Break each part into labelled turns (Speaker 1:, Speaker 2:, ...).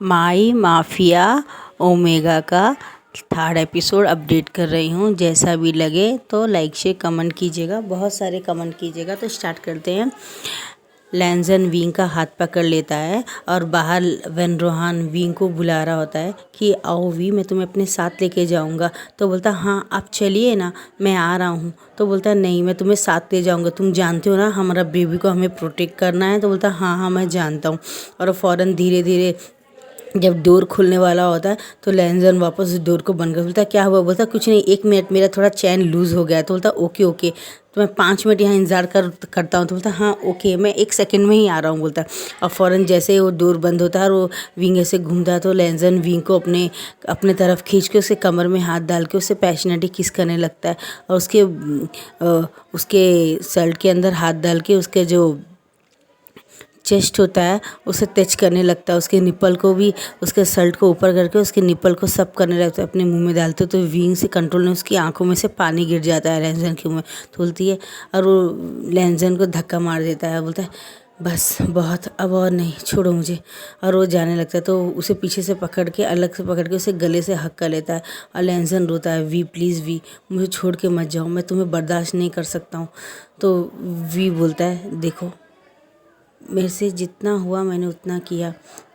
Speaker 1: माई mafia omega का third episode update कर रही हूँ। जैसा भी लगे तो लाइक शेयर कमेंट कीजिएगा, बहुत सारे कमेंट कीजिएगा। तो स्टार्ट करते हैं। लैंजन विंग का हाथ पकड़ लेता है और बाहर वेन रोहान विंग को बुला रहा होता है कि आओ वी, मैं तुम्हें अपने साथ लेके जाऊंगा। तो बोलता हाँ आप चलिए ना, मैं आ रहा हूँ। तो बोलता नहीं, मैं तुम्हें साथ ले जाऊंगा, तुम जानते हो ना हमारा बेबी को हमें प्रोटेक्ट करना है। तो बोलता हाँ हाँ मैं जानता हूँ। और फ़ौरन धीरे धीरे जब डोर खुलने वाला होता है तो लैंजन वापस डोर को बंद कर बोलता क्या हुआ। बोलता कुछ नहीं, 1 मिनट, मेरा थोड़ा चैन लूज़ हो गया है। तो बोलता ओके ओके, तो मैं 5 मिनट यहाँ इंतज़ार करता हूँ। तो बोलता हाँ ओके, मैं 1 सेकंड में ही आ रहा हूँ। बोलता और फ़ौरन जैसे ही वो डोर बंद होता है और वो विंग ऐसे घूमता है तो लैंजन विंग को अपने तरफ खींच के उसके कमर में हाथ डाल के उससे पैशनेटली किस करने लगता है। और उसके शर्ट के अंदर हाथ डाल के उसके जो चेस्ट होता है उसे टच करने लगता है, उसके निप्पल को भी, उसके शर्ट को ऊपर करके उसके निप्पल को सब करने लगता है, अपने मुंह में डालते। तो विंग से कंट्रोल नहीं, उसकी आंखों में से पानी गिर जाता है लैंजन के मुंह में। तो बोलती है और वो लैंजन को धक्का मार देता है, बोलता है बस बहुत, अब और नहीं, छोड़ो मुझे। और वो जाने लगता है तो उसे पीछे से पकड़ के, अलग से पकड़ के उसे गले से हक कर लेता है। और लैंजन रोता है, वी प्लीज़ वी, मुझे छोड़ के मत जाओ, मैं तुम्हें बर्दाश्त नहीं कर सकता हूँ। तो वी बोलता है देखो, मेरे से जितना हुआ मैंने उतना किया,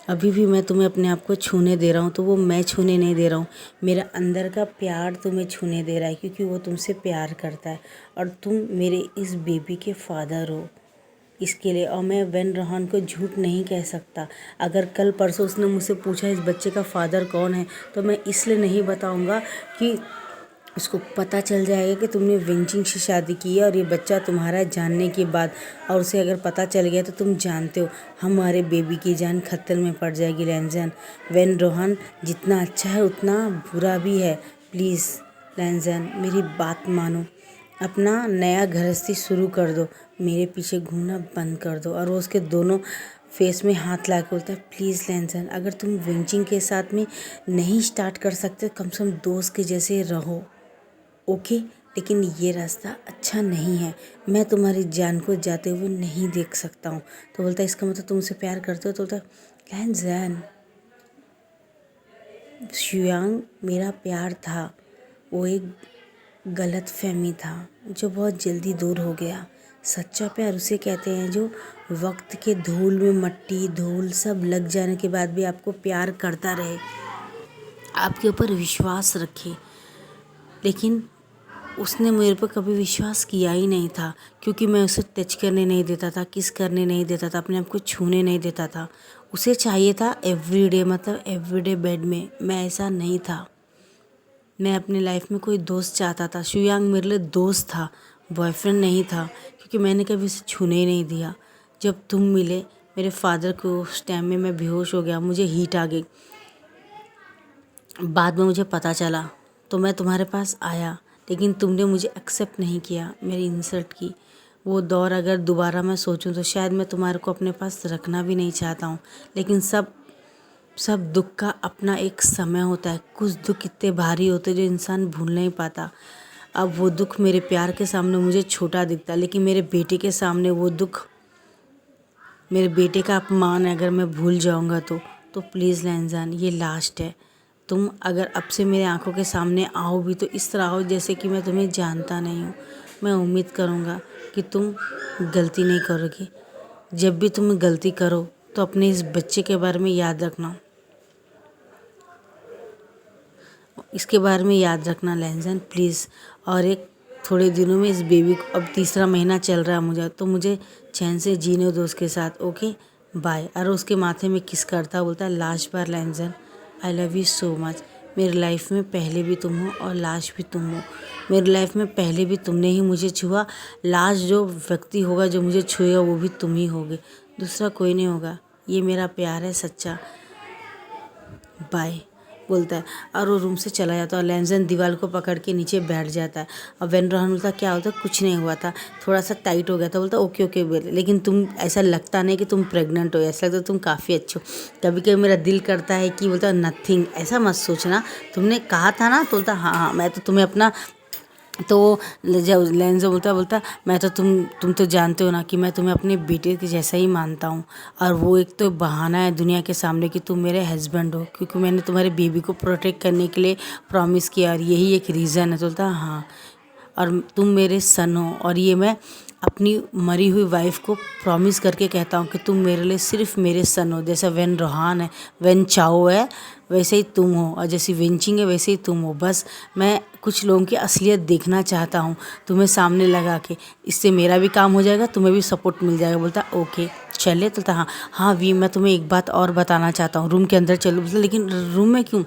Speaker 1: अभी भी मैं तुम्हें अपने आप को छूने दे रहा हूँ तो वो मैं छूने नहीं दे रहा हूँ, मेरा अंदर का प्यार तुम्हें छूने दे रहा है, क्योंकि वो तुमसे प्यार करता है और तुम मेरे इस बेबी के फादर हो इसके लिए। और मैं वेन रोहान को झूठ नहीं कह सकता। अगर कल परसों उसने मुझसे पूछा इस बच्चे का फादर कौन है तो मैं इसलिए नहीं बताऊँगा कि उसको पता चल जाएगा कि तुमने वेंचिंग से शादी की है और ये बच्चा तुम्हारा जानने के बाद, और उसे अगर पता चल गया तो तुम जानते हो हमारे बेबी की जान खतरे में पड़ जाएगी। लैंजन, वेन रोहान जितना अच्छा है उतना बुरा भी है। प्लीज़ लैंजन मेरी बात मानो, अपना नया गृहस्थी शुरू कर दो, मेरे पीछे घूमना बंद कर दो। और वो उसके दोनों फेस में हाथ ला के बोलता है प्लीज़ लैंजन, अगर तुम वेंचिंग के साथ में नहीं स्टार्ट कर सकते कम से कम दोस्त के जैसे रहो, ओके। लेकिन ये रास्ता अच्छा नहीं है, मैं तुम्हारी जान को जाते हुए नहीं देख सकता हूँ। तो बोलता है इसका मतलब तुम उसे प्यार करते हो। तो बोलता है लैंजन, शुयांग मेरा प्यार था, वो एक गलत फहमी था जो बहुत जल्दी दूर हो गया। सच्चा प्यार उसे कहते हैं जो वक्त के धूल में मट्टी धूल सब लग जाने के बाद भी आपको प्यार करता रहे, आपके ऊपर विश्वास रखे। लेकिन उसने मेरे पर कभी विश्वास किया ही नहीं था, क्योंकि मैं उसे टच करने नहीं देता था, किस करने नहीं देता था, अपने आप को छूने नहीं देता था। उसे चाहिए था एवरीडे, मतलब एवरीडे बेड में। मैं ऐसा नहीं था, मैं अपनी लाइफ में कोई दोस्त चाहता था। शुयांग मेरे लिए दोस्त था, बॉयफ्रेंड नहीं था, क्योंकि मैंने कभी उसे छूने ही नहीं दिया। जब तुम मिले मेरे फादर को, उस टाइम में मैं बेहोश हो गया, मुझे हीट आ गई। बाद में मुझे पता चला तो मैं तुम्हारे पास आया, लेकिन तुमने मुझे एक्सेप्ट नहीं किया, मेरी इंसल्ट की। वो दौर अगर दोबारा मैं सोचूं तो शायद मैं तुम्हारे को अपने पास रखना भी नहीं चाहता हूँ। लेकिन सब दुख का अपना एक समय होता है। कुछ दुख इतने भारी होते हैं जो इंसान भूल नहीं पाता। अब वो दुख मेरे प्यार के सामने मुझे छोटा दिखता, लेकिन मेरे बेटे के सामने वो दुख, मेरे बेटे का अपमान है। अगर मैं भूल जाऊंगा तो प्लीज़ लैंजन, ये लास्ट है। तुम अगर अब से मेरे आंखों के सामने आओ भी तो इस तरह आओ जैसे कि मैं तुम्हें जानता नहीं हूँ। मैं उम्मीद करूँगा कि तुम गलती नहीं करोगे। जब भी तुम गलती करो तो अपने इस बच्चे के बारे में याद रखना, इसके बारे में याद रखना लैंजन प्लीज़। और एक थोड़े दिनों में इस बेबी को, अब तीसरा महीना चल रहा है मुझे, तो मुझे चैन से जीने दो उसके साथ, ओके बाय। और उसके माथे में किस करता, बोलता है लास्ट बार लैंजन, I love you so much. मेरी लाइफ में पहले भी तुम हो और लास्ट भी तुम हो। मेरी लाइफ में पहले भी तुमने ही मुझे छुआ, लास्ट जो व्यक्ति होगा जो मुझे छुएगा वो भी तुम ही होगे, दूसरा कोई नहीं होगा। ये मेरा प्यार है सच्चा, बाय बोलता है। और वो रूम से चला जाता है और लैंजन दीवार को पकड़ के नीचे बैठ जाता है। और वेन रोहान बोलता क्या होता, कुछ नहीं हुआ था, थोड़ा सा टाइट हो गया था। बोलता ओके ओके बोले, लेकिन तुम ऐसा लगता नहीं कि तुम प्रेग्नेंट हो, ऐसा लगता तुम काफ़ी अच्छे हो। कभी कभी मेरा दिल करता है कि, बोलता नथिंग, ऐसा मत सोचना, तुमने कहा था ना। तो बोलता हाँ हाँ, मैं तो तुम्हें अपना तो जब लेंज़ो बोलता मैं तो तुम तो जानते हो ना कि मैं तुम्हें अपने बेटे के जैसा ही मानता हूँ, और वो एक तो बहाना है दुनिया के सामने कि तुम मेरे हस्बैंड हो, क्योंकि मैंने तुम्हारे बेबी को प्रोटेक्ट करने के लिए प्रॉमिस किया, और यही एक रीज़न है। तो बोलता हाँ, और तुम मेरे सन हो, और ये मैं अपनी मरी हुई वाइफ को प्रॉमिस करके कहता हूँ कि तुम मेरे लिए सिर्फ मेरे सन हो। जैसा वेन रोहान है, वेन चाओ है, वैसे ही तुम हो, और जैसी वेंचिंग है वैसे ही तुम हो। बस मैं कुछ लोगों की असलियत देखना चाहता हूँ तुम्हें सामने लगा के, इससे मेरा भी काम हो जाएगा, तुम्हें भी सपोर्ट मिल जाएगा। बोलता ओके चले। तो हाँ हाँ वी, मैं तुम्हें एक बात और बताना चाहता हूँ, रूम के अंदर चलो। बोलता लेकिन रूम में क्यों?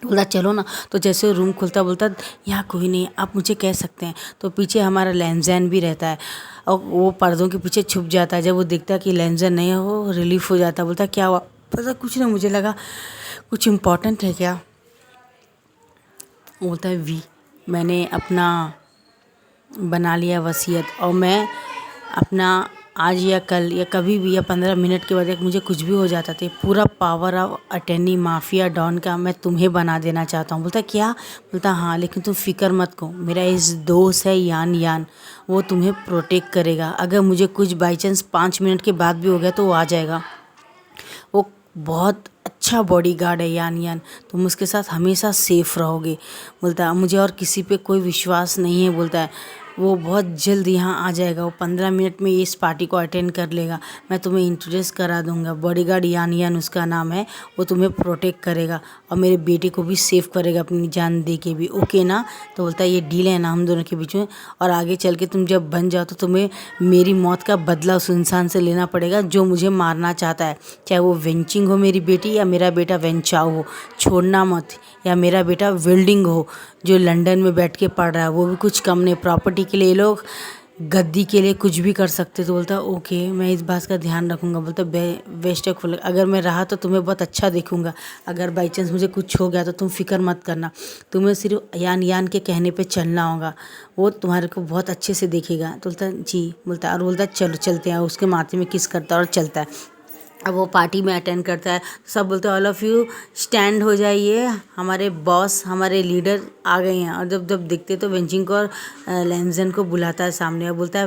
Speaker 1: बोला चलो ना। तो जैसे रूम खुलता बोलता यहाँ कोई नहीं, आप मुझे कह सकते हैं। तो पीछे हमारा लैंजैन भी रहता है, और वो पर्दों के पीछे छुप जाता है। जब वो देखता है कि लैंजैन नहीं है, वो रिलीफ हो जाता है। बोलता क्या हुआ? पता कुछ नहीं, मुझे लगा कुछ इम्पोर्टेंट है क्या। बोलता है वी, मैंने अपना बना लिया वसीयत, और मैं अपना आज या कल या कभी भी या 15 मिनट के बाद मुझे कुछ भी हो जाता था, पूरा power of attorney mafia don का मैं तुम्हें बना देना चाहता हूँ। बोलता क्या? बोलता हाँ, लेकिन तुम फिक्र मत करो, मेरा इस दोस्त है यान यान, वो तुम्हें प्रोटेक्ट करेगा। अगर मुझे कुछ बाई चांस 5 मिनट के बाद भी हो गया तो वो आ जाएगा। वो बहुत अच्छा बॉडीगार्ड है यान यान, तुम उसके साथ हमेशा सेफ रहोगे। बोलता है मुझे और किसी पे कोई विश्वास नहीं है। बोलता है वो बहुत जल्द यहाँ आ जाएगा, वो 15 मिनट में इस पार्टी को अटेंड कर लेगा, मैं तुम्हें इंट्रोड्यूस करा दूंगा। बॉडीगार्ड यान यान उसका नाम है, वो तुम्हें प्रोटेक्ट करेगा और मेरे बेटे को भी सेव करेगा अपनी जान दे के भी, ओके ना। तो बोलता है ये डील है ना हम दोनों के बीच में, और आगे चल के तुम जब बन जाओ तो तुम्हें मेरी मौत का बदला उस इंसान से लेना पड़ेगा जो मुझे मारना चाहता है, चाहे वो वेंचिंग हो मेरी बेटी, या मेरा बेटा वेंचाओ हो, छोड़ना मत। या मेरा बेटा वेल्डिंग हो जो लंदन में बैठ के पढ़ रहा है, वो भी कुछ कम नहीं, प्रॉपर्टी के लिए ये लोग गद्दी के लिए कुछ भी कर सकते। तो बोलता ओके मैं इस बात का ध्यान रखूँगा। बोलता बेस्ट ऑफ लक, अगर मैं रहा तो तुम्हें बहुत अच्छा देखूँगा, अगर बाई चांस मुझे कुछ हो गया तो तुम फिक्र मत करना, तुम्हें सिर्फ यान यान के कहने पे चलना होगा, वो तुम्हारे को बहुत अच्छे से देखेगा। तो बोलता जी। बोलता और बोलता चलो चलते हैं, उसके माथे में किस करता है और चलता है। अब वो पार्टी में अटेंड करता है, सब बोलते हैं ऑल ऑफ़ यू स्टैंड हो जाइए, हमारे बॉस हमारे लीडर आ गए हैं। और जब जब दिखते तो वेंचिंग को और लैंजन को बुलाता है सामने, और बोलता है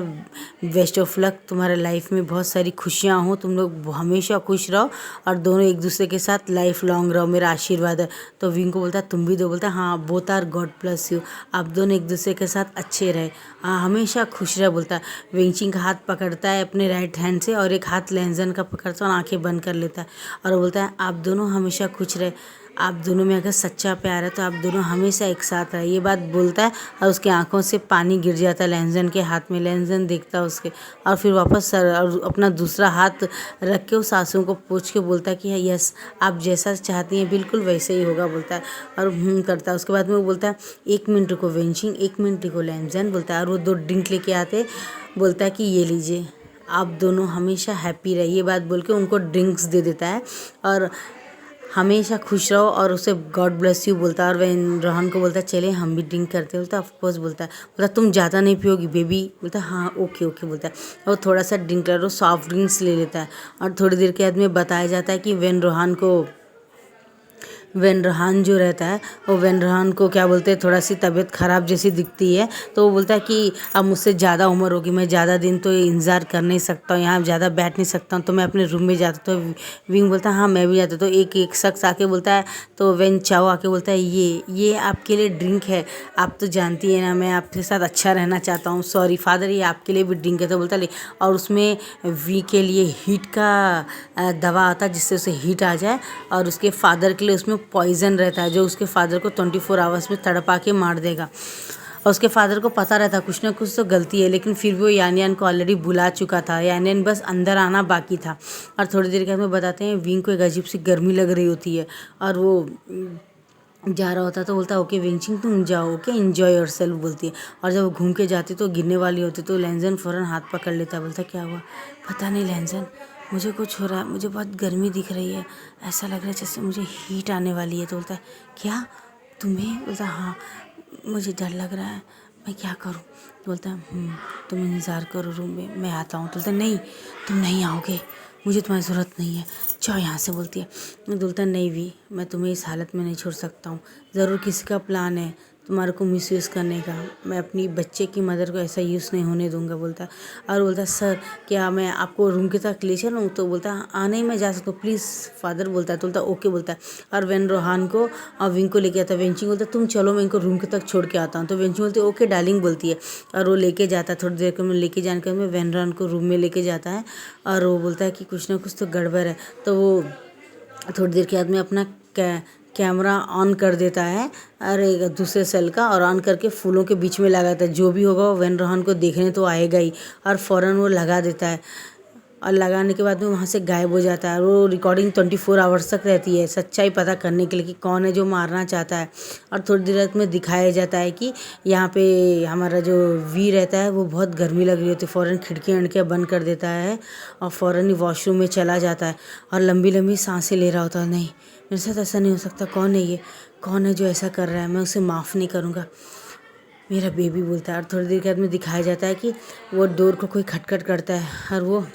Speaker 1: बेस्ट ऑफ लक, तुम्हारे लाइफ में बहुत सारी खुशियाँ हो, तुम लोग हमेशा खुश रहो और दोनों एक दूसरे के साथ लाइफ लॉन्ग रहो, मेरा आशीर्वाद है। तो विंग को बोलता है तुम भी दो। बोलता है हाँ both are God plus you, आप दोनों एक दूसरे के साथ अच्छे रहे, हाँ हमेशा खुश रहे। बोलता है वेंचिंग का हाथ पकड़ता है अपने राइट हैंड से, और एक हाथ लैंजन का पकड़ता है और आंखें बंद कर लेता है, और वो बोलता है आप दोनों हमेशा खुश रहे, आप दोनों में अगर सच्चा प्यार है तो आप दोनों हमेशा एक साथ रहे। ये बात बोलता है और उसकी आंखों से पानी गिर जाता है लैंजन के हाथ में। लैंजन देखता है उसके, और फिर वापस और अपना दूसरा हाथ रख के उस आंसू को पोंछ के बोलता है कि यस आप जैसा चाहती हैं बिल्कुल वैसे ही होगा। बोलता है और करता है। उसके बाद में वो बोलता है 1 मिनट रुको वेंचिंग, 1 मिनट रुको लैंजन। बोलता है और वो 2 ड्रिंक लेके आते, बोलता है कि ये लीजिए आप दोनों हमेशा हैप्पी रहिए। ये बात बोल के उनको ड्रिंक्स दे देता है, और हमेशा खुश रहो, और उसे गॉड ब्लेस यू बोलता है। और वह रोहन को बोलता है चले हम भी ड्रिंक करते हैं। बोलता है ऑफकोर्स। बोलता तुम ज़्यादा नहीं पियोगी बेबी? बोलता हाँ ओके ओके। बोलता है और थोड़ा सा ड्रिंक कर लो, सॉफ्ट ड्रिंक्स ले लेता है। और थोड़ी देर के बाद में बताया जाता है कि वेन रहान जो रहता है, वो वेन रहान को क्या बोलते हैं, थोड़ा सी तबीयत ख़राब जैसी दिखती है। तो वो बोलता है कि अब मुझसे ज़्यादा उम्र होगी, मैं ज़्यादा दिन तो इंतज़ार कर नहीं सकता हूँ, यहाँ ज़्यादा बैठ नहीं सकता हूँ, तो मैं अपने रूम में जाता। तो विंग बोलता है हाँ मैं भी जाता। तो एक शख्स आके बोलता है, तो वेन चाओ आके बोलता है ये आपके लिए ड्रिंक है, आप तो जानती है ना मैं आपके साथ अच्छा रहना चाहता हूँ, सॉरी फादर ये आपके लिए भी ड्रिंक है। तो बोलता ले, और उसमें वी के लिए हीट का दवा आता है जिससे उसे हीट आ जाए, और उसके फादर के लिए उसमें पॉइजन रहता है जो उसके फादर को 24 आवर्स में तड़पा के मार देगा। और उसके फादर को पता रहता कुछ ना कुछ तो गलती है, लेकिन फिर भी वो यान यान को ऑलरेडी बुला चुका था, यान यान बस अंदर आना बाकी था। और थोड़ी देर के बाद में बताते हैं विंग को एक अजीब सी गर्मी लग रही होती है, और वो जा रहा होता तो बोलता है ओके विंचिंग तुम जाओ, ओके एंजॉय योरसेल्फ बोलती है। और जब वो घूम के जाती तो गिरने वाली होती, तो लैंजन फ़ौरन हाथ पकड़ लेता है। बोलता क्या हुआ? पता नहीं लैंजन, मुझे कुछ हो रहा है, मुझे बहुत गर्मी दिख रही है, ऐसा लग रहा है जैसे मुझे हीट आने वाली है। तो बोलता है क्या तुम्हें? बोलता हाँ मुझे डर लग रहा है, मैं क्या करूँ? बोलता है तुम इंतज़ार करो रूम में, मैं आता हूँ। तो बोलता नहीं तुम नहीं आओगे, मुझे तुम्हारी ज़रूरत नहीं है, जाओ यहाँ से। बोलती है। बोलता नहीं भी, मैं तुम्हें इस हालत में नहीं छोड़ सकता हूँ, ज़रूर किसी का प्लान है, तुम्हारे को मिसयूज़ करने का। मैं अपनी बच्चे की मदर को ऐसा यूज़ नहीं होने दूंगा बोलता है। और बोलता है सर क्या मैं आपको रूम के तक ले चलूँ? तो बोलता है हाँ नहीं मैं जा सकता हूँ प्लीज़ फादर बोलता है। तो बोलता ओके बोलता है। और वेन रोहान को और विंग को लेके आता है। वेंचिंग बोलता है तुम चलो मैं इनको रूम के तक छोड़ के आता हूँ। तो वेंचिंग बोलती है ओके डार्लिंग बोलती है और वो लेके जाता है। थोड़ी देर के में लेके जाने के में वेन रोहान को रूम में लेके जाता है और वो बोलता है कि कुछ ना कुछ तो गड़बड़ है। तो वो थोड़ी देर के बाद में अपना कैमरा ऑन कर देता है और एक दूसरे सेल का और ऑन करके फूलों के बीच में लगाता है। जो भी होगा वो वेन रोहान को देखने तो आएगा ही और फ़ौरन वो लगा देता है और लगाने के बाद में वहाँ से गायब हो जाता है। वो रिकॉर्डिंग 24 आवर्स तक रहती है सच्चाई पता करने के लिए कि कौन है जो मारना चाहता है। और थोड़ी देर में दिखाया जाता है कि यहाँ पे हमारा जो वी रहता है वो बहुत गर्मी लग रही होती है। फ़ौरन खिड़कियाँ उड़कियाँ बंद कर देता है और फ़ौरन ही वॉशरूम में चला जाता है और लंबी लंबी सांसें ले रहा होता है। नहीं मेरे साथ ऐसा नहीं हो सकता, कौन है ये, कौन है जो ऐसा कर रहा है, मैं उसे माफ़ नहीं करूँगा, मेरा बेबी बोलता है। और थोड़ी देर के बाद में दिखाया जाता है कि वो डोर को कोई खटखट करता है और वो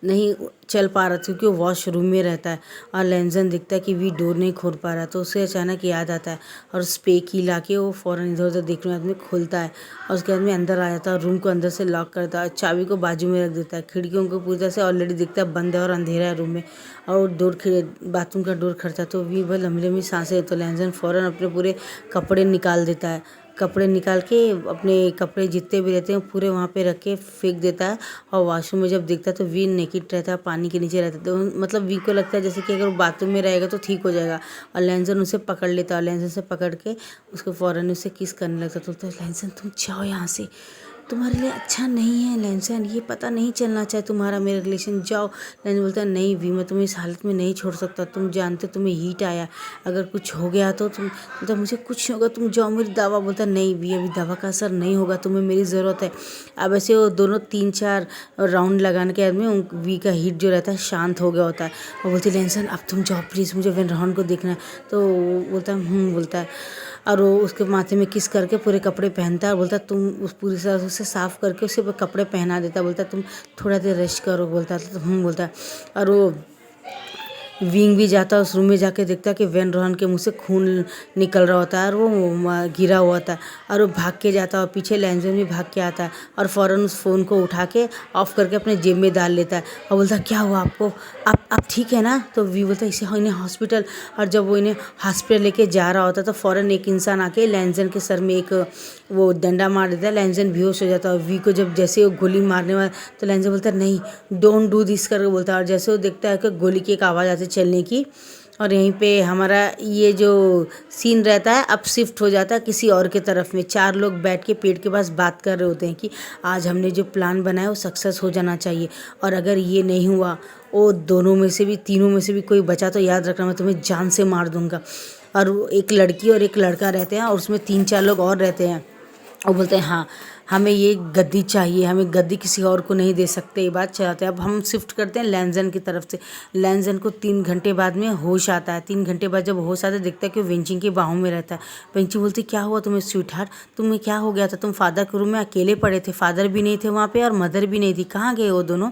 Speaker 1: नहीं चल पा रहा था क्योंकि वो वॉशरूम में रहता है और लेंजन दिखता है कि वी डोर नहीं खोल पा रहा। तो उसे अचानक याद आता है और उस पे की ला के वो फ़ौरन इधर उधर देखने आदमी खोलता है और उसके बाद में अंदर आ जाता है और रूम को अंदर से लॉक करता है और चाबी को बाजू में रख देता है। खिड़कियों को पूरी तरह से ऑलरेडी दिखता है बंद है और अंधेरा है रूम में और डोर बाथरूम का डोर खड़ता है। तो वी बहुत लंबी लंबी सांसें तो लेंजन फ़ौरन अपने पूरे कपड़े निकाल देता है। कपड़े निकाल के अपने कपड़े जितने भी रहते हैं पूरे वहाँ पे रख के फेंक देता है और वॉशरूम में जब देखता है तो वी नेकेड रहता है, पानी के नीचे रहता है। तो मतलब वी को लगता है जैसे कि अगर वो बाथरूम में रहेगा तो ठीक हो जाएगा और लेंजन उसे पकड़ लेता है और लेंजन से पकड़ के उसको फ़ौरन उसे किस करने लगता है। तो लेंजन तुम जाओ यहाँ से, तुम्हारे लिए अच्छा नहीं है लेंसन, ये पता नहीं चलना चाहिए तुम्हारा मेरा रिलेशन, जाओ। लेंसन बोलता है नहीं वी मैं तुम्हें इस हालत में नहीं छोड़ सकता, तुम जानते तुम्हें हीट आया, अगर कुछ हो गया तो तुम बोलता मुझे कुछ नहीं होगा तुम जाओ मेरी दवा। बोलता नहीं वी अभी दवा का असर नहीं होगा, तुम्हें मेरी ज़रूरत है। अब ऐसे वो दोनों 3-4 राउंड लगाने के बाद में वी का हीट जो रहता है शांत हो गया होता है। वो बोलती लेंसन अब तुम जाओ प्लीज़, मुझे वेन रोहान को देखना है। तो बोलता बोलता है और वो उसके माथे में किस करके पूरे कपड़े पहनता है और बोलता तुम उस पूरी तरह से साफ़ करके उसे कपड़े पहना देता। बोलता तुम थोड़ा देर रेस्ट करो। बोलता बोलता और वो विंग भी जाता है उस रूम में जाके देखता है कि वेन रोहान के मुंह से खून निकल रहा होता है और वो गिरा हुआ था और वो भाग के जाता है और पीछे लेंजन भी भाग के आता है और फ़ौरन उस फ़ोन को उठा के ऑफ़ करके अपने जेब में डाल लेता है और बोलता क्या हुआ आपको, आप ठीक है ना? तो वी बोलता इसे इन्हें हॉस्पिटल। और जब वो इन्हें हॉस्पिटल लेके जा रहा होता है तो फ़ौरन एक इंसान आके लेंजन के सर में एक वो डंडा मार देता है। लेंजन बेहोश हो जाता है और वी को जब जैसे वो गोली मारने वाला तो लेंजन बोलता है नहीं डोंट डू दिस करके बोलता है। और जैसे वो देखता है कि गोली की एक आवाज़ आती है चलने की और यहीं पे हमारा ये जो सीन रहता है अब शिफ्ट हो जाता है किसी और के तरफ में। 4 लोग बैठ के पेड़ के पास बात कर रहे होते हैं कि आज हमने जो प्लान बनाया वो सक्सेस हो जाना चाहिए और अगर ये नहीं हुआ वो दोनों में से भी तीनों में से भी कोई बचा तो याद रखना मैं तुम्हें जान से मार दूंगा। और एक लड़की और एक लड़का रहते हैं और उसमें 3-4 लोग और रहते हैं और बोलते हैं हाँ हमें ये गद्दी चाहिए, हमें गद्दी किसी और को नहीं दे सकते। ये बात चलाते हैं। अब हम शिफ्ट करते हैं लेंजन की तरफ से। लेंजन को 3 घंटे बाद में होश आता है। 3 घंटे बाद जब होश आता है देखता है कि वेंचिंग के बाहों में रहता है। वेंचिंग बोलती क्या हुआ तुम्हें स्वीट हार्ट, तुम्हें क्या हो गया था, तुम फादर के रूम में अकेले पड़े थे, फादर भी नहीं थे वहाँ पे और मदर भी नहीं थी, कहाँ गए वो दोनों?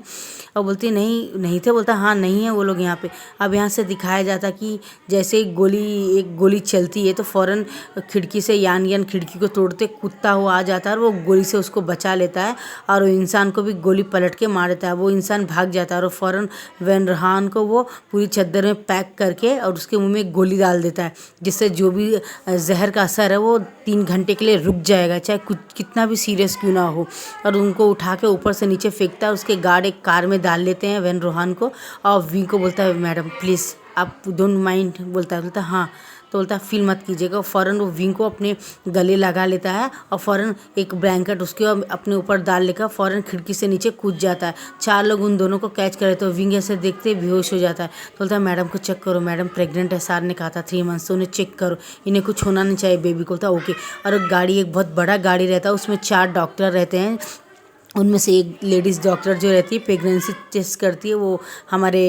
Speaker 1: और बोलती नहीं थे। बोलता हाँ नहीं है वो लोग यहाँ पे। अब यहाँ से दिखाया जाता कि जैसे एक गोली चलती है तो फ़ौरन खिड़की से यान खिड़की को तोड़ते कुत्ता हुआ आ जाता है और वो गोली से उसको बचा लेता है और वो इंसान को भी गोली पलट के मार देता है। वो इंसान भाग जाता है और फ़ौरन वेन रोहान को वो पूरी चादर में पैक करके और उसके मुंह में गोली डाल देता है जिससे जो भी जहर का असर है वो 3 घंटे के लिए रुक जाएगा चाहे कुछ कितना भी सीरियस क्यों ना हो। और उनको उठा के ऊपर से नीचे फेंकता है। उसके गार्ड एक कार में डाल लेते हैं वेन रोहान को और वी को बोलता है मैडम प्लीज़ आप डोंट माइंड। बोलता हाँ। तो बोलता है फील मत कीजिएगा। फ़ौरन वो विंग को अपने गले लगा लेता है और फ़ौरन एक ब्लैंकेट उसके अपने ऊपर डाल लेकर फ़ौरन खिड़की से नीचे कूद जाता है। 4 लोग उन दोनों को कैच करे तो विंग ऐसे देखते बेहोश हो जाता है। तो बोलता है मैडम को चेक करो, मैडम प्रेग्नेंट है, सार ने कहा था 3 मंथ्स, तो उन्हें चेक करो, इन्हें कुछ होना नहीं चाहिए बेबी को। बोलता है ओके। और गाड़ी एक बहुत बड़ा गाड़ी रहता है उसमें 4 डॉक्टर रहते हैं। उनमें से एक लेडीज़ डॉक्टर जो रहती है प्रेगनेंसी टेस्ट करती है वो हमारे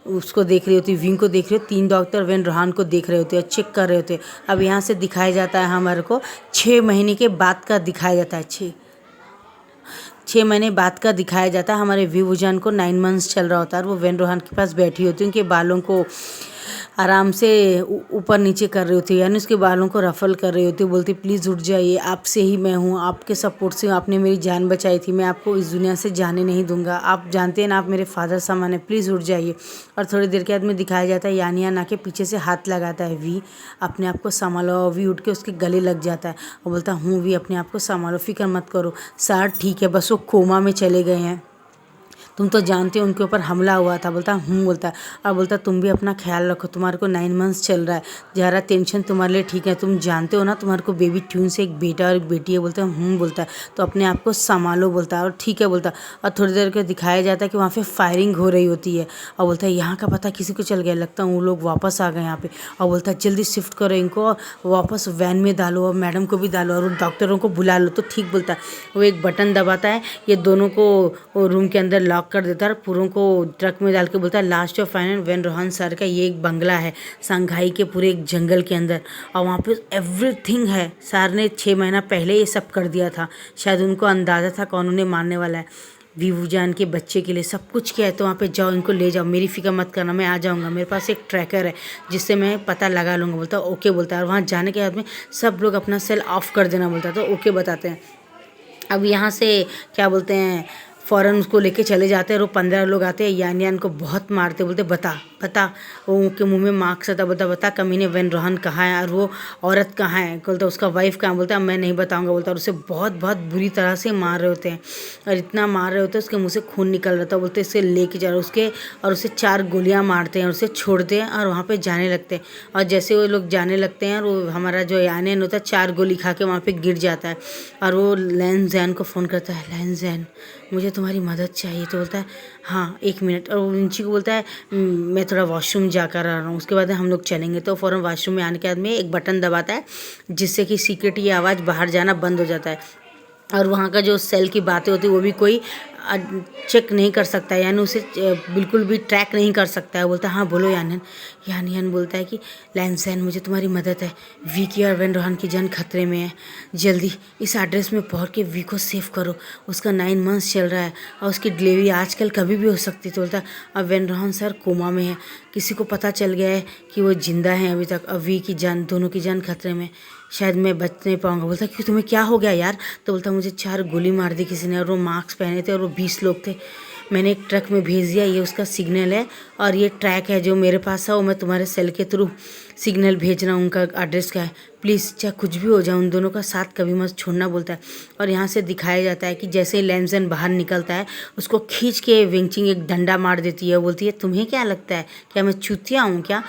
Speaker 1: उसको देख रही होती है, विंग को देख रही हो। 3 डॉक्टर वेन रोहान को देख रहे होते हैं, चेक कर रहे होते हैं। अब यहाँ से दिखाया जाता है हमारे को 6 महीने के बाद का दिखाया जाता है। 6 महीने बाद का दिखाया जाता है। हमारे वी वुजान को 9 मंथ्स चल रहा होता है और वो वेन रोहान के पास बैठी होती है, उनके बालों को आराम से ऊपर नीचे कर रही होती है, यानी उसके बालों को रफल कर रही होती है। बोलती प्लीज़ उठ जाइए, आपसे ही मैं हूँ, आपके सपोर्ट से आपने मेरी जान बचाई थी, मैं आपको इस दुनिया से जाने नहीं दूंगा, आप जानते हैं ना आप मेरे फादर समान है, प्लीज़ उठ जाइए। और थोड़ी देर के बाद में दिखाया जाता है यानियान आके पीछे से हाथ लगाता है, वी अपने आप को संभालो। वी उठ के उसके गले लग जाता है और बोलता हूँ वी अपने आप को संभालो, फिक्र मत करो सर, ठीक है, बस वो कोमा में चले गए हैं, तुम तो जानते हो उनके ऊपर हमला हुआ था। बोलता बोलता है और बोलता तुम भी अपना ख्याल रखो, तुम्हारे को 9 मंथ्स चल रहा है, ज़्यादा टेंशन तुम्हारे लिए ठीक है, तुम जानते हो ना तुम्हारे को बेबी ट्यून से एक बेटा और एक बेटी है। बोलता है बोलता है तो अपने आप को संभालो, बोलता है और ठीक है बोलता है। और थोड़ी देर के दिखाया जाता है कि वहाँ पे फायरिंग हो रही होती है और बोलता है यहाँ का पता किसी को चल गया, लगता है वो लोग वापस आ गए यहाँ पे। और बोलता है जल्दी शिफ्ट करो इनको और वापस वैन में डालो और मैडम को भी डालो और डॉक्टरों को बुला लो। तो ठीक बोलता है, वो एक बटन दबाता है, ये दोनों को रूम के अंदर लॉक कर देता है, पूरों को ट्रक में डाल के बोलता है last of final when Rohan sir का ये एक बंगला है संघाई के पूरे एक जंगल के अंदर, और वहाँ पे एवरीथिंग है। सर ने 6 महीना पहले ये सब कर दिया था, शायद उनको अंदाज़ा था कौन उन्हें मारने वाला है। वीवूजान के बच्चे के लिए सब कुछ किया है, तो वहाँ पे जाओ, इनको ले जाओ, मेरी फिक्र मत करना, मैं आ जाऊँगा, मेरे पास एक ट्रैकर है जिससे मैं पता लगा लूँगा। बोलता है ओके बोलता है। और वहाँ जाने के बाद में सब लोग अपना सेल ऑफ कर देना बोलता है, तो ओके बताते हैं। अब यहाँ से क्या बोलते हैं फ़ौरन उसको लेके चले जाते हैं और वो 15 लोग आते हैं, यानियान को बहुत मारते, बोलते बता बता, वो उनके मुंह में मार्क्स आता, बता कमीने वेन रोहन कहाँ है और वो औरत कहाँ है, बोलता उसका वाइफ कहाँ, बोलता मैं नहीं बताऊंगा बोलता। और उसे बहुत बहुत बुरी तरह से मार रहे होते हैं और इतना मार रहे होते हैं उसके मुँह से खून निकल रहा था। बोलते इसे लेके जा रहे उसके और उसे 4 गोलियाँ मारते हैं और उसे छोड़ते हैं और वहाँ पर जाने लगते हैं। और जैसे वो लोग जाने लगते हैं और वो हमारा जो यानियान होता है 4 गोली खा के वहाँ पर गिर जाता है और वो लैन जैन को फ़ोन करता है, लैन जैन मुझे तुम्हारी मदद चाहिए। तो बोलता है हाँ 1 मिनट, और वो रिंची को बोलता है मैं थोड़ा वॉशरूम जाकर आ रहा हूँ, उसके बाद हम लोग चलेंगे। तो फ़ौरन वॉशरूम में आने के बाद में एक बटन दबाता है जिससे कि सीक्रेट ये आवाज़ बाहर जाना बंद हो जाता है और वहाँ का जो सेल की बातें होती है वो भी कोई चेक नहीं कर सकता है, यानी उसे बिल्कुल भी ट्रैक नहीं कर सकता है। बोलता है हाँ बोलो यानियन। यानियन बोलता है कि लैंसैन मुझे तुम्हारी मदद है, वी की और वेन रोहन की जान खतरे में है, जल्दी इस एड्रेस में पहुँच के वी को सेव करो, उसका 9 मंथ्स चल रहा है और उसकी डिलीवरी आजकल कभी भी हो सकती है। तो बोलता है अब वेन रोहन सर कोमा में है, किसी को पता चल गया है कि वो जिंदा है अभी तक, अब वी की जान दोनों की जान खतरे में, शायद मैं बच नहीं पाऊँगा। बोलता कि तुम्हें क्या हो गया यार। तो बोलता मुझे 4 गोली मार दी किसी ने और वो मास्क पहने थे और वो 20 लोग थे, मैंने एक ट्रक में भेज दिया, ये उसका सिग्नल है और ये ट्रैक है जो मेरे पास है वो मैं तुम्हारे सेल के थ्रू सिग्नल भेज रहा हूँ, उनका एड्रेस क्या है, प्लीज़ चाहे कुछ भी हो जाए उन दोनों का साथ कभी मत छोड़ना बोलता है। और यहाँ से दिखाया जाता है कि जैसे ही लैंसन बाहर निकलता है उसको खींच के विंचिंग एक डंडा मार देती है, बोलती है तुम्हें क्या लगता है क्या मैं चूतिया हूँ क्या,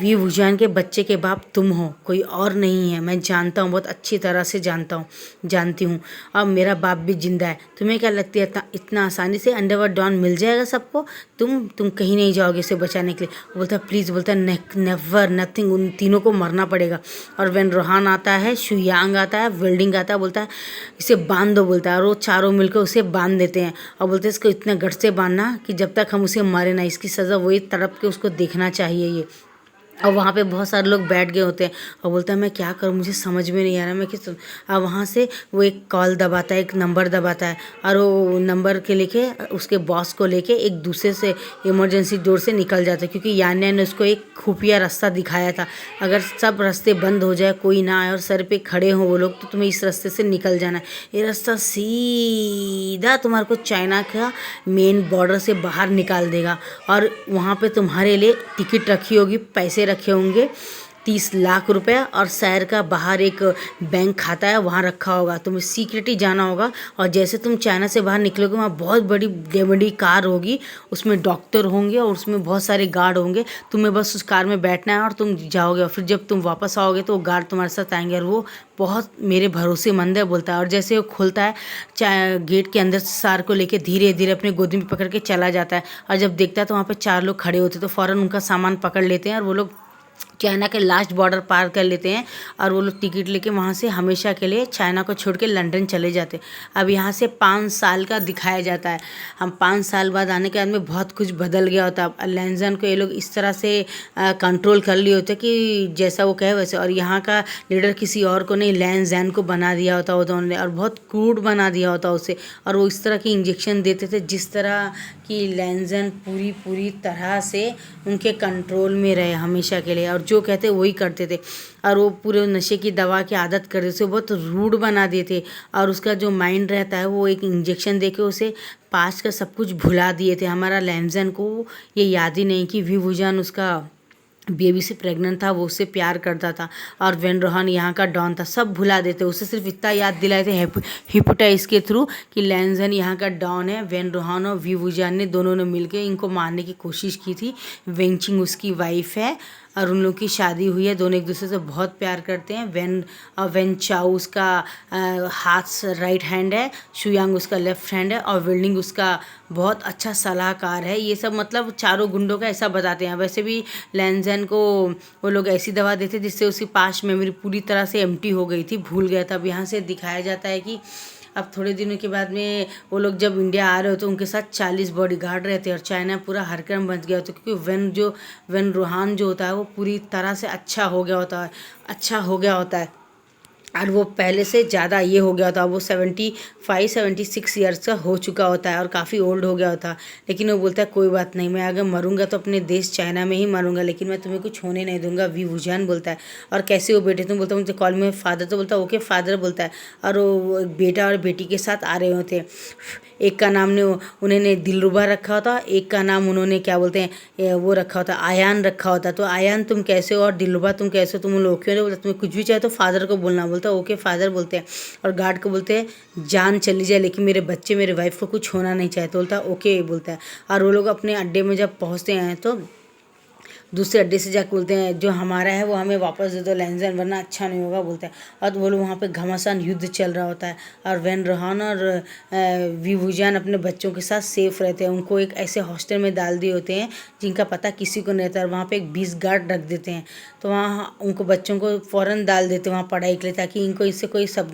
Speaker 1: वी वुजान के बच्चे के बाप तुम हो, कोई और नहीं है, मैं जानता हूँ, बहुत अच्छी तरह से जानती हूँ, अब मेरा बाप भी जिंदा है, तुम्हें क्या लगती है इतना आसानी से अंडरवर्ल्ड डॉन मिल जाएगा सबको, तुम कहीं नहीं जाओगे इसे बचाने के लिए। बोलता प्लीज़, बोलता नेवर नथिंग, उन तीनों को मरना पड़ेगा। और वेन रोहान आता है, शुयांग आता है, वेल्डिंग आता है, बोलता है इसे बांध दो बोलता है, और वो चारों मिलकर उसे बांध देते हैं और बोलते हैं इसको इतना गट से बांधना कि जब तक हम उसे मारे ना, इसकी सज़ा वही तड़प के उसको देखना चाहिए ये। और वहाँ पे बहुत सारे लोग बैठ गए होते हैं और बोलता है मैं क्या करूँ, मुझे समझ में नहीं आ रहा मैं किस। और वहाँ से वो एक कॉल दबाता है, एक नंबर दबाता है और वो नंबर के लेके उसके बॉस को लेके एक दूसरे से इमरजेंसी डोर से निकल जाता है, क्योंकि यान्या ने उसको एक खुफिया रास्ता दिखाया था, अगर सब रास्ते बंद हो जाए, कोई ना आए और सर पे खड़े हों वो लोग, तो तुम्हें इस रास्ते से निकल जाना है, ये रास्ता सीधा तुम्हारे को चाइना का मेन बॉर्डर से बाहर निकाल देगा और वहाँ पे तुम्हारे लिए टिकट रखी होगी, पैसे रखे होंगे 30 लाख रुपए और शहर का बाहर एक बैंक खाता है वहाँ रखा होगा, तुम्हें सीक्रेटली जाना होगा। और जैसे तुम चाइना से बाहर निकलोगे वहाँ बहुत बड़ी कार होगी, उसमें डॉक्टर होंगे और उसमें बहुत सारे गार्ड होंगे, तुम्हें बस उस कार में बैठना है और तुम जाओगे और फिर जब तुम वापस आओगे तो वो गार्ड तुम्हारे साथ आएंगे और वो बहुत मेरे भरोसेमंद है बोलता है। और जैसे वो खोलता है गेट के अंदर से सार को लेके धीरे धीरे अपने गोदी में पकड़ के चला जाता है और जब देखता है तो वहाँ पे 4 लोग खड़े होते तो फ़ौरन उनका सामान पकड़ लेते हैं और वो लोग चाइना के लास्ट बॉर्डर पार कर लेते हैं और वो लोग टिकट लेके वहाँ से हमेशा के लिए चाइना को छोड़ के लंदन चले जाते हैं। अब यहाँ से 5 साल का दिखाया जाता है। हम 5 साल बाद आने के बाद में बहुत कुछ बदल गया होता है। लैंजन को ये लोग इस तरह से कंट्रोल कर लिए होते कि जैसा वो कहे वैसे, और यहाँ का लीडर किसी और को नहीं, लैंजन को बना दिया होता उन्होंने, और बहुत क्रूड बना दिया होता उसे। और वो इस तरह की इंजेक्शन देते थे जिस तरह कि लैंजन पूरी तरह से उनके कंट्रोल में रहे हमेशा के लिए, और जो कहते वही करते थे। और वो पूरे नशे की दवा की आदत कर देते थे, बहुत रूड बना देते। और उसका जो माइंड रहता है वो एक इंजेक्शन देके उसे पास्ट का सब कुछ भुला दिए थे। हमारा लैंजन को ये याद ही नहीं कि वी वुजान उसका बेबी से प्रेग्नेंट था, वो उससे प्यार करता था। और वेन रोहान यहाँ का डॉन था, सब भुला देते। उसे सिर्फ इतना याद दिलाए थे हिप्नोटाइज के थ्रू कि लैंजन यहाँ का डॉन है। वेन रोहान और वी वुजान ने दोनों ने मिलकर इनको मारने की कोशिश की थी। वेंचिंग उसकी वाइफ है और उन लोग की शादी हुई है। दोनों एक दूसरे से बहुत प्यार करते हैं। वेन चाओ उसका हाथ राइट हैंड है, शुयांग उसका लेफ्ट हैंड है, और विल्डिंग उसका बहुत अच्छा सलाहकार है। ये सब मतलब चारों गुंडों का ऐसा बताते हैं। वैसे भी लैंजन को वो लोग ऐसी दवा देते जिससे उसकी पास्ट मेमोरी पूरी तरह से एम्प्टी हो गई थी, भूल गया था। अब यहाँ से दिखाया जाता है कि अब थोड़े दिनों के बाद में वो लोग जब इंडिया आ रहे हो तो उनके साथ 40 बॉडीगार्ड रहते हैं, और चाइना पूरा हरकम बच गया होता है, क्योंकि वेन रोहान जो होता है वो पूरी तरह से अच्छा हो गया होता है। और वो पहले से ज़्यादा ये हो गया होता, वो 75-76 ईयर्स का हो चुका होता है और काफ़ी ओल्ड हो गया होता। लेकिन वो बोलता है कोई बात नहीं, मैं अगर मरूंगा तो अपने देश चाइना में ही मरूंगा, लेकिन मैं तुम्हें कुछ होने नहीं दूंगा, वी वुजान बोलता है। और कैसे हो बेटे, तुम बोलता मुझे कॉल में फादर, तो बोलता ओके फादर बोलता है। और वो बेटा और बेटी के साथ आ रहे होते। एक का नाम ने उन्होंने दिलरुबा रखा होता, एक का नाम उन्होंने क्या बोलते हैं वो रखा होता, आयान रखा होता। तो आयान तुम कैसे हो और दिलरुबा तुम कैसे हो, तुम लोग क्यों नहीं बोलते, तुम्हें कुछ भी चाहे तो फादर को बोलना। बोलता ओके फादर बोलते हैं। और गार्ड को बोलते हैं जान चली जाए लेकिन मेरे बच्चे मेरे वाइफ को कुछ होना नहीं चाहिए, तो बोलता है ओके बोलता है। और वो लोग अपने अड्डे में जब पहुँचते हैं तो दूसरे अड्डे से जाकर बोलते हैं जो हमारा है वो हमें वापस दे दो लैंजन, वरना अच्छा नहीं होगा बोलता है। और तो वो लोग वहाँ पे घमासान युद्ध चल रहा होता है, और वेन रोहान और वी वुजान अपने बच्चों के साथ सेफ रहते हैं। उनको एक ऐसे हॉस्टल में डाल दिए होते हैं जिनका पता किसी को नहीं रहता, और वहाँ पे एक 20 गार्ड रख देते हैं। तो वहाँ उनको बच्चों को फ़ौरन डाल देते हैं वहाँ पढ़ाई के लिए, ताकि इनको इससे कोई सब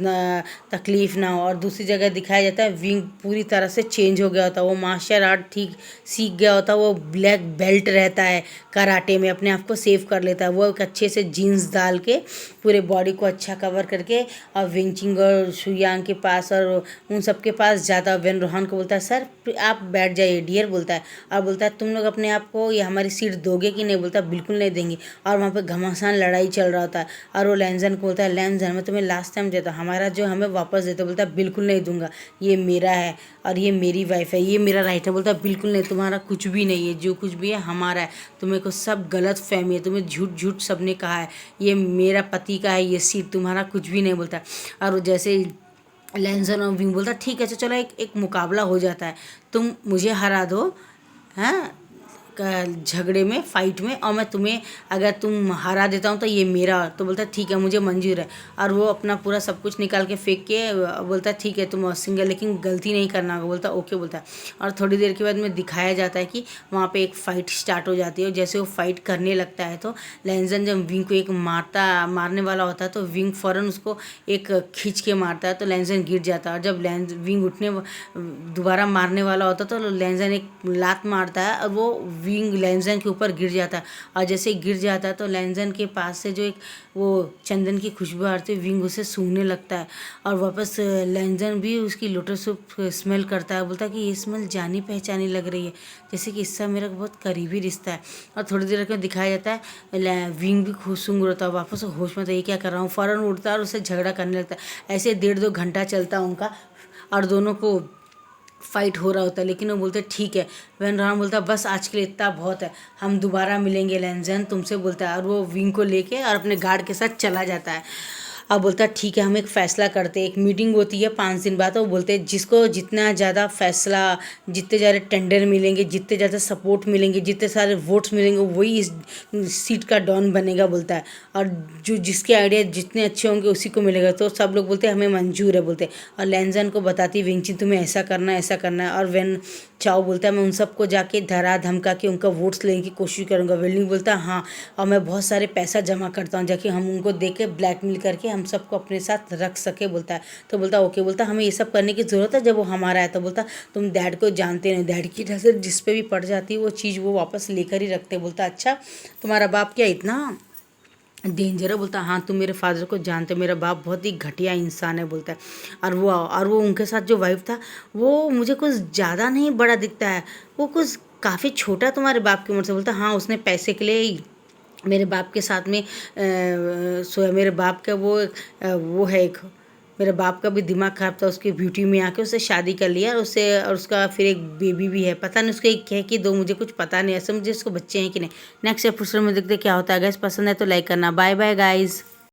Speaker 1: तकलीफ़ ना हो। और दूसरी जगह दिखाया जाता है विंग पूरी तरह से चेंज हो गया होता है, वो मार्शल आर्ट ठीक सीख गया होता है, वो ब्लैक बेल्ट रहता है कराटे में, अपने आप को सेव कर लेता है। वो एक अच्छे से जीन्स डाल के पूरे बॉडी को अच्छा कवर करके और विंचिंग और शुयांग के पास और उन सब के पास जाता है। वेन रोहान को बोलता है सर आप बैठ जाइए डियर बोलता है, और बोलता है तुम लोग अपने आप को ये हमारी सीट दोगे कि नहीं, बोलता बिल्कुल नहीं देंगे। और वहाँ पे घमासान लड़ाई चल रहा होता है, और वो लैंजन को बोलता है लैंजन मैं तुम्हें लास्ट टाइम देता हमारा जो हमें वापस देता, बोलता है बिल्कुल नहीं दूंगा, ये मेरा है और ये मेरी वाइफ है, ये मेरा राइट है। बोलता है बिल्कुल नहीं, तुम्हारा कुछ भी नहीं है, जो कुछ भी है हमारा है, तुम्हें को सब गलत फहमी है, तुम्हें झूठ सबने कहा है, ये मेरा पति का है ये सीट, तुम्हारा कुछ भी नहीं बोलता है। और वो जैसे लैंजन और विंग बोलता ठीक है चलो एक मुकाबला हो जाता है, तुम मुझे हरा दो हाँ झगड़े में फाइट में, और मैं तुम्हें अगर तुम हरा देता हूँ तो ये मेरा, तो बोलता है ठीक है मुझे मंजूर है। और वो अपना पूरा सब कुछ निकाल के फेंक के बोलता है ठीक है तुम सिंगल लेकिन गलती नहीं करना होगा, बोलता ओके बोलता है। और थोड़ी देर के बाद में दिखाया जाता है कि वहाँ पे एक फ़ाइट स्टार्ट हो जाती है। जैसे वो फाइट करने लगता है तो लैंजन जब विंग को एक मारने वाला होता है तो विंग फ़ौरन उसको एक खींच के मारता है, तो लैंजन गिर जाता है। और जब विंग उठने दोबारा मारने वाला होता है तो लैंजन एक लात मारता है और वो विंग लैंजन के ऊपर गिर जाता है। और जैसे गिर जाता है तो लैंजन के पास से जो एक वो चंदन की खुशबू आती है विंग उसे सूंघने लगता है, और वापस लैंजन भी उसकी लोटस सूप स्मेल करता है। बोलता है कि ये स्मेल जानी पहचानी लग रही है, जैसे कि इससे मेरा बहुत करीबी रिश्ता है। और थोड़ी देर में दिखाया जाता है विंग भी खुश सूंघ रहा था, वापस होश में था ये क्या कर रहा हूँ, फ़ौरन उठता है और उससे झगड़ा करने लगता है। ऐसे 1.5-2 घंटा चलता है उनका, और दोनों को फाइट हो रहा होता है। लेकिन वो बोलते ठीक है, वेन रोहान बोलता है बस आज के लिए इतना बहुत है, हम दोबारा मिलेंगे लैंजन तुमसे, बोलता है। और वो विंग को लेके और अपने गार्ड के साथ चला जाता है। अब बोलता है ठीक है हम एक फ़ैसला करते हैं। एक मीटिंग होती है 5 दिन बाद, तो वो बोलते हैं जिसको जितना ज़्यादा फैसला, जितने ज़्यादा टेंडर मिलेंगे, जितने ज़्यादा सपोर्ट मिलेंगे, जितने सारे वोट्स मिलेंगे, वही इस सीट का डॉन बनेगा बोलता है। और जो जिसके आइडिया जितने अच्छे होंगे उसी को मिलेगा। तो सब लोग बोलते हैं हमें मंजूर है बोलते हैं। और लैंजन को बताती विंगचिन तुम्हें ऐसा करना है, ऐसा करना है। और वेन चाओ बोलता है मैं उन सबको जाके धरा धमका के उनका वोट्स लेने की कोशिश करूँगा। वेलिंग बोलता है हाँ, और मैं बहुत सारे पैसा जमा करता हूँ जाके हम उनको दे के ब्लैकमेल करके हम सबको अपने साथ रख सके बोलता है। तो बोलता ओके, बोलता हमें ये सब करने की ज़रूरत है जब वो हमारा है। तो बोलता तुम डैड को जानते नहीं, डैड की नज़र जिस पे भी पड़ जाती है वो चीज़ वो वापस लेकर ही रखते। बोलता अच्छा तुम्हारा बाप क्या इतना डेंजर है? बोलता हाँ तुम मेरे फादर को जानते हो, मेरा बाप बहुत ही घटिया इंसान है बोलता है। और वो उनके साथ जो वाइफ था वो मुझे कुछ ज़्यादा नहीं बड़ा दिखता है, वो कुछ काफ़ी छोटा है तुम्हारे बाप की उम्र से। बोलता हाँ उसने पैसे के लिए ही मेरे बाप के साथ में सोया। मेरे बाप का वो है एक, मेरे बाप का भी दिमाग खराब था, उसकी ब्यूटी में आके उससे शादी कर लिया। और उसका फिर एक बेबी भी है, पता नहीं उसके एक है कि दो, मुझे कुछ पता नहीं, ऐसे मुझे उसको बच्चे हैं कि नहीं। नेक्स्ट एपिसोड में देखते क्या होता है गाइस। पसंद है तो लाइक करना। Bye bye guys.